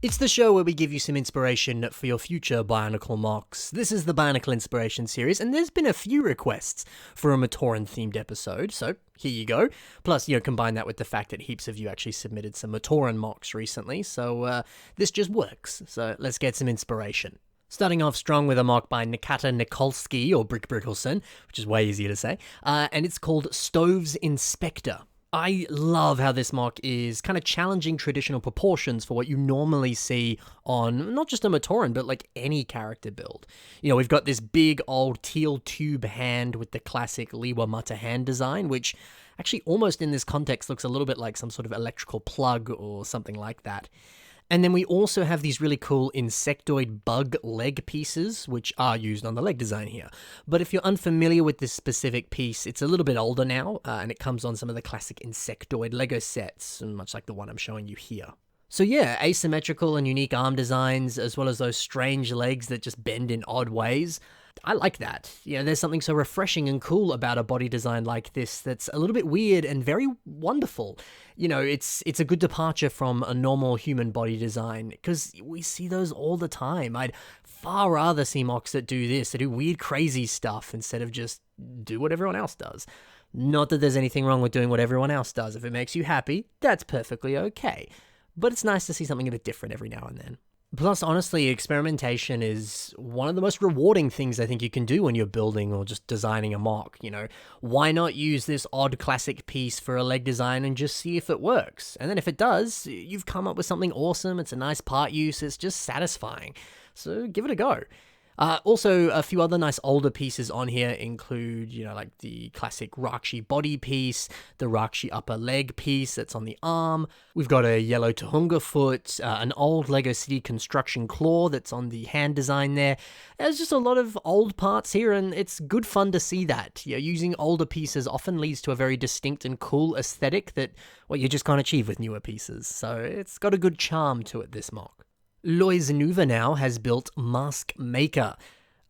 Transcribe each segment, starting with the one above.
It's the show where we give you some inspiration for your future Bionicle MOCS. This is the Bionicle Inspiration series, and there's been a few requests for a Matoran-themed episode, so here you go. Plus, combine that with the fact that heaps of you actually submitted some Matoran MOCS recently, so this just works. So let's get some inspiration. Starting off strong with a MOC by Nikata Nikolsky, or Brick Brickelson, which is way easier to say, and it's called Stove's Inspector. I love how this MOC is kind of challenging traditional proportions for what you normally see on not just a Matoran, but like any character build. We've got this big old teal tube hand with the classic Liwa Mata hand design, which actually almost in this context looks a little bit like some sort of electrical plug or something like that. And then we also have these really cool insectoid bug leg pieces, which are used on the leg design here. But if you're unfamiliar with this specific piece, it's a little bit older now, and it comes on some of the classic insectoid Lego sets, much like the one I'm showing you here. So yeah, asymmetrical and unique arm designs, as well as those strange legs that just bend in odd ways. I like that. There's something so refreshing and cool about a body design like this that's a little bit weird and very wonderful. It's a good departure from a normal human body design, because we see those all the time. I'd far rather see MOCs that do this, that do weird, crazy stuff, instead of just do what everyone else does. Not that there's anything wrong with doing what everyone else does. If it makes you happy, that's perfectly okay. But it's nice to see something a bit different every now and then. Plus, honestly, experimentation is one of the most rewarding things I think you can do when you're building or just designing a MOC. Why not use this odd classic piece for a leg design and just see if it works? And then if it does, you've come up with something awesome, it's a nice part use, it's just satisfying. So give it a go. Also, a few other nice older pieces on here include, like the classic Rakshi body piece, the Rakshi upper leg piece that's on the arm. We've got a yellow Tahunga foot, an old Lego City construction claw that's on the hand design there. There's just a lot of old parts here, and it's good fun to see that. Using older pieces often leads to a very distinct and cool aesthetic that, you just can't achieve with newer pieces. So it's got a good charm to it, this MOC. Lois Nuva now has built Mask Maker.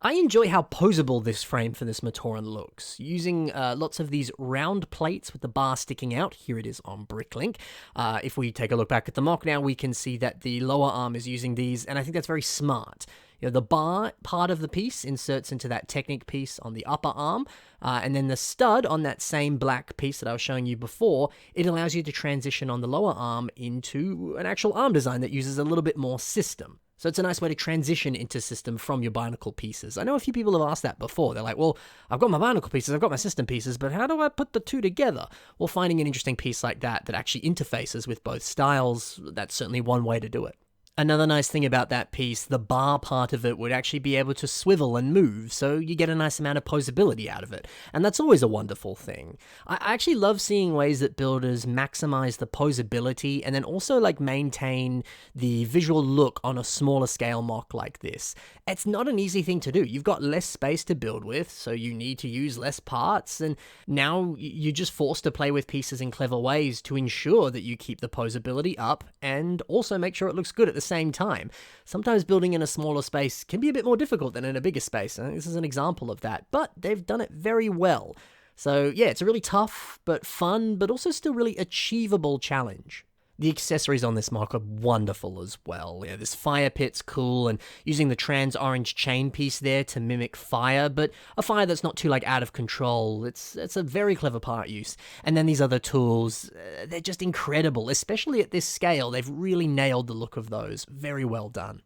I enjoy how posable this frame for this Matoran looks, using lots of these round plates with the bar sticking out. Here it is on Bricklink. If we take a look back at the MOC now, we can see that the lower arm is using these, and I think that's very smart. The bar part of the piece inserts into that Technic piece on the upper arm, and then the stud on that same black piece that I was showing you before, it allows you to transition on the lower arm into an actual arm design that uses a little bit more system. So it's a nice way to transition into system from your Bionicle pieces. I know a few people have asked that before. They're like, well, I've got my Bionicle pieces, I've got my system pieces, but how do I put the two together? Well, finding an interesting piece like that actually interfaces with both styles, that's certainly one way to do it. Another nice thing about that piece, the bar part of it would actually be able to swivel and move, so you get a nice amount of posability out of it, and that's always a wonderful thing. I actually love seeing ways that builders maximize the posability and then also maintain the visual look on a smaller scale MOC like this. It's not an easy thing to do. You've got less space to build with, so you need to use less parts, and now you're just forced to play with pieces in clever ways to ensure that you keep the posability up and also make sure it looks good at the same time. Sometimes building in a smaller space can be a bit more difficult than in a bigger space. I think this is an example of that, but they've done it very well. So yeah, it's a really tough, but fun, but also still really achievable challenge. The accessories on this MOC are wonderful as well. This fire pit's cool, and using the trans orange chain piece there to mimic fire, but a fire that's not too out of control. It's a very clever part use. And then these other tools, they're just incredible, especially at this scale. They've really nailed the look of those. Very well done.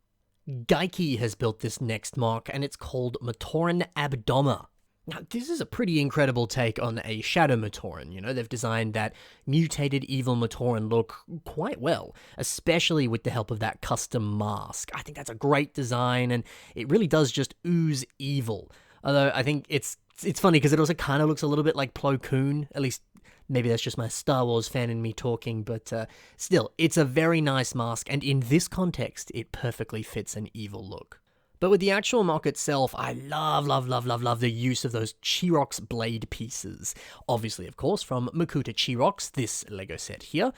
Geikie has built this next MOC, and it's called Matoran Abdoma. Now, this is a pretty incredible take on a Shadow Matoran. They've designed that mutated evil Matoran look quite well, especially with the help of that custom mask. I think that's a great design, and it really does just ooze evil. Although I think it's funny because it also kind of looks a little bit like Plo Koon, at least maybe that's just my Star Wars fan in me talking, but still, it's a very nice mask, and in this context, it perfectly fits an evil look. But with the actual MOC itself, I love the use of those Chirox blade pieces. Obviously, of course, from Makuta Chirox, this Lego set here.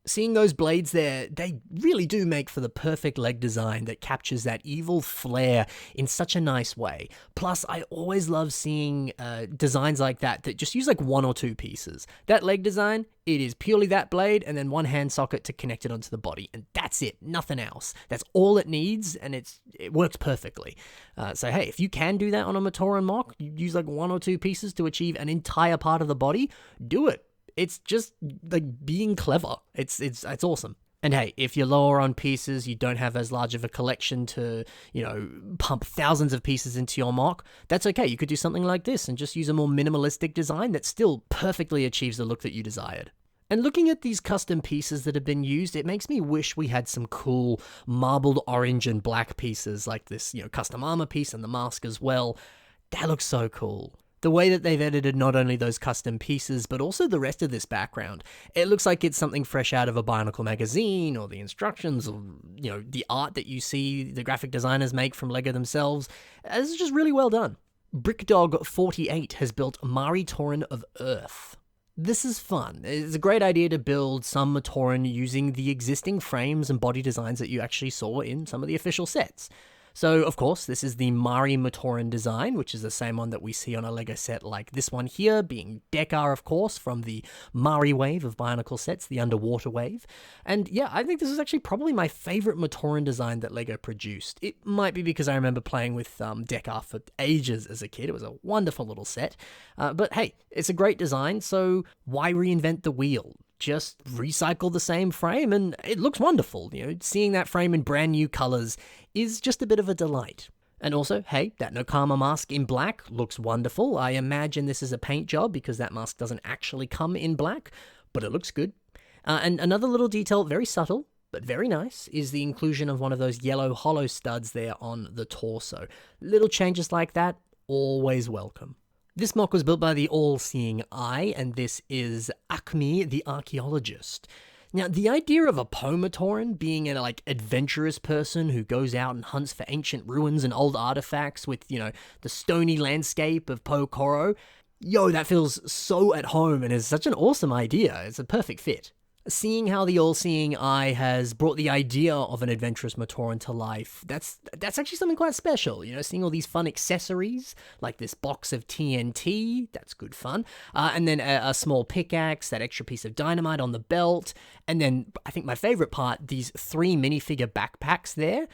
Seeing those blades there, they really do make for the perfect leg design that captures that evil flair in such a nice way. Plus, I always love seeing designs like that just use like one or two pieces. That leg design, it is purely that blade and then one hand socket to connect it onto the body, and that's it, nothing else. That's all it needs, and it works perfectly. So hey, if you can do that on a Matoran MOC, you use like one or two pieces to achieve an entire part of the body, do it. It's just like being clever. It's awesome. And hey, if you're lower on pieces, you don't have as large of a collection to, pump thousands of pieces into your MOC, that's okay. You could do something like this and just use a more minimalistic design that still perfectly achieves the look that you desired. And looking at these custom pieces that have been used, it makes me wish we had some cool marbled orange and black pieces like this, custom armor piece and the mask as well. That looks so cool. The way that they've edited not only those custom pieces, but also the rest of this background. It looks like it's something fresh out of a Bionicle magazine, or the instructions, or, the art that you see the graphic designers make from LEGO themselves. This is just really well done. BrickDog48 has built Matoran of Earth. This is fun. It's a great idea to build some Matoran using the existing frames and body designs that you actually saw in some of the official sets. So, of course, this is the Mari Matoran design, which is the same one that we see on a LEGO set like this one here, being Dekar, of course, from the Mari wave of Bionicle sets, the underwater wave. And yeah, I think this is actually probably my favorite Matoran design that LEGO produced. It might be because I remember playing with Dekar for ages as a kid. It was a wonderful little set. But hey, it's a great design, so why reinvent the wheel? Just recycle the same frame and it looks wonderful. Seeing that frame in brand new colors is just a bit of a delight. And also, hey, that Nokama mask in black looks wonderful. I imagine this is a paint job because that mask doesn't actually come in black, but it looks good. And another little detail, very subtle, but very nice, is the inclusion of one of those yellow hollow studs there on the torso. Little changes like that, always welcome. This MOC was built by the All-Seeing Eye, and this is Acme the Archaeologist. Now, the idea of a Matoran being an adventurous person who goes out and hunts for ancient ruins and old artifacts with, the stony landscape of Koro, that feels so at home and is such an awesome idea. It's a perfect fit. Seeing how the All-Seeing Eye has brought the idea of an adventurous Matoran to life, that's actually something quite special. Seeing all these fun accessories, like this box of TNT, that's good fun, and then a small pickaxe, that extra piece of dynamite on the belt, and then, I think my favorite part, these 3 minifigure backpacks there.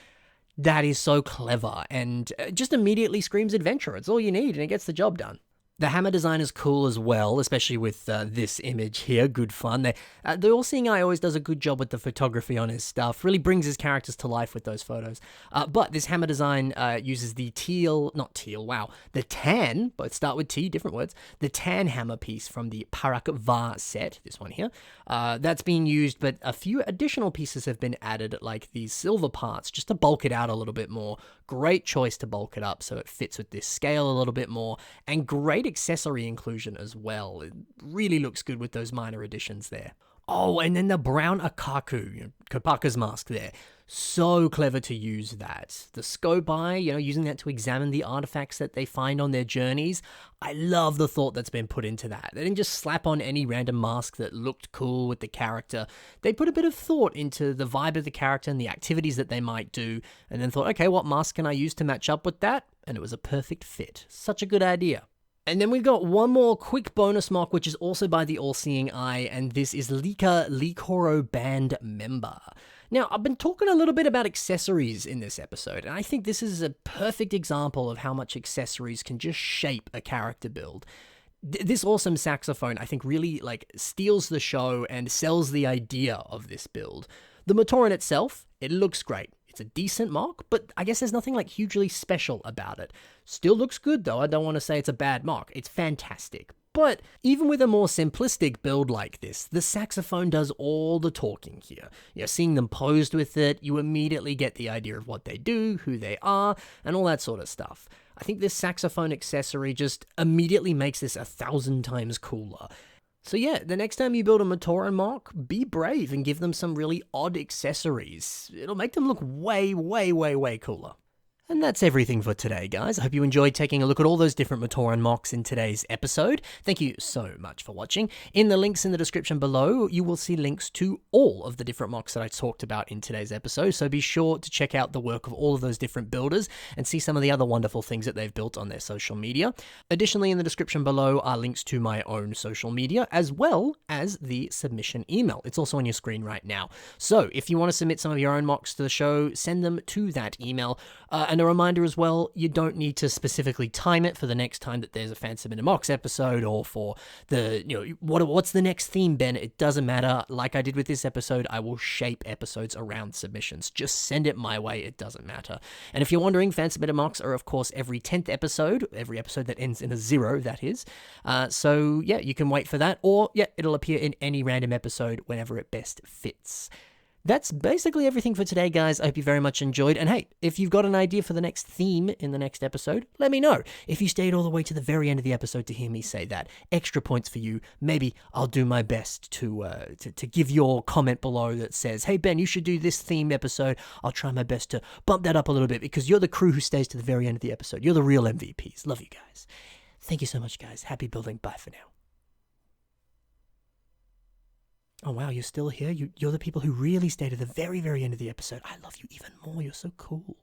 That is so clever, and just immediately screams adventure. It's all you need, and it gets the job done. The hammer design is cool as well, especially with this image here. Good fun. The All-Seeing Eye always does a good job with the photography on his stuff, really brings his characters to life with those photos. But this hammer design uses the the tan, both start with T, different words, the tan hammer piece from the Parak Va set, this one here. That's being used, but a few additional pieces have been added, like these silver parts, just to bulk it out a little bit more. Great choice to bulk it up so it fits with this scale a little bit more, and great accessory inclusion as well. It really looks good with those minor additions there. Oh, and then the brown Akaku, Kopaka's mask there. So clever to use that. The scope eye, using that to examine the artifacts that they find on their journeys. I love the thought that's been put into that. They didn't just slap on any random mask that looked cool with the character. They put a bit of thought into the vibe of the character and the activities that they might do, and then thought, okay, what mask can I use to match up with that? And it was a perfect fit. Such a good idea. And then we've got one more quick bonus MOC, which is also by the All-Seeing Eye, and this is Lika Likoro Band Member. Now, I've been talking a little bit about accessories in this episode, and I think this is a perfect example of how much accessories can just shape a character build. This awesome saxophone, I think, really steals the show and sells the idea of this build. The Matoran itself, it looks great. It's a decent MOC, but I guess there's nothing hugely special about it. Still looks good though. I don't want to say it's a bad MOC. It's fantastic. But even with a more simplistic build like this, the saxophone does all the talking here. Seeing them posed with it, you immediately get the idea of what they do, who they are, and all that sort of stuff. I think this saxophone accessory just immediately makes this 1,000 times cooler. So yeah, the next time you build a Matoran MOC, be brave and give them some really odd accessories. It'll make them look way, way, way, way cooler. And that's everything for today, guys. I hope you enjoyed taking a look at all those different Matoran MOCs in today's episode. Thank you so much for watching. In the links in the description below, you will see links to all of the different MOCs that I talked about in today's episode, so be sure to check out the work of all of those different builders and see some of the other wonderful things that they've built on their social media. Additionally, in the description below are links to my own social media, as well as the submission email. It's also on your screen right now. So if you want to submit some of your own MOCs to the show, send them to that email. And a reminder as well, you don't need to specifically time it for the next time that there's a fan submitted MOCs episode, or for the, what's the next theme, Ben? It doesn't matter. Like I did with this episode, I will shape episodes around submissions. Just send it my way. It doesn't matter. And if you're wondering, fan submitted MOCs are, of course, every 10th episode, every episode that ends in a 0, that is. So yeah, you can wait for that, or yeah, it'll appear in any random episode whenever it best fits. That's basically everything for today, guys. I hope you very much enjoyed. And hey, if you've got an idea for the next theme in the next episode, let me know. If you stayed all the way to the very end of the episode to hear me say that, extra points for you. Maybe I'll do my best to give your comment below that says, hey, Ben, you should do this theme episode. I'll try my best to bump that up a little bit, because you're the crew who stays to the very end of the episode. You're the real MVPs. Love you guys. Thank you so much, guys. Happy building. Bye for now. Oh, wow, you're still here? You're the people who really stay to the very, very end of the episode. I love you even more. You're so cool.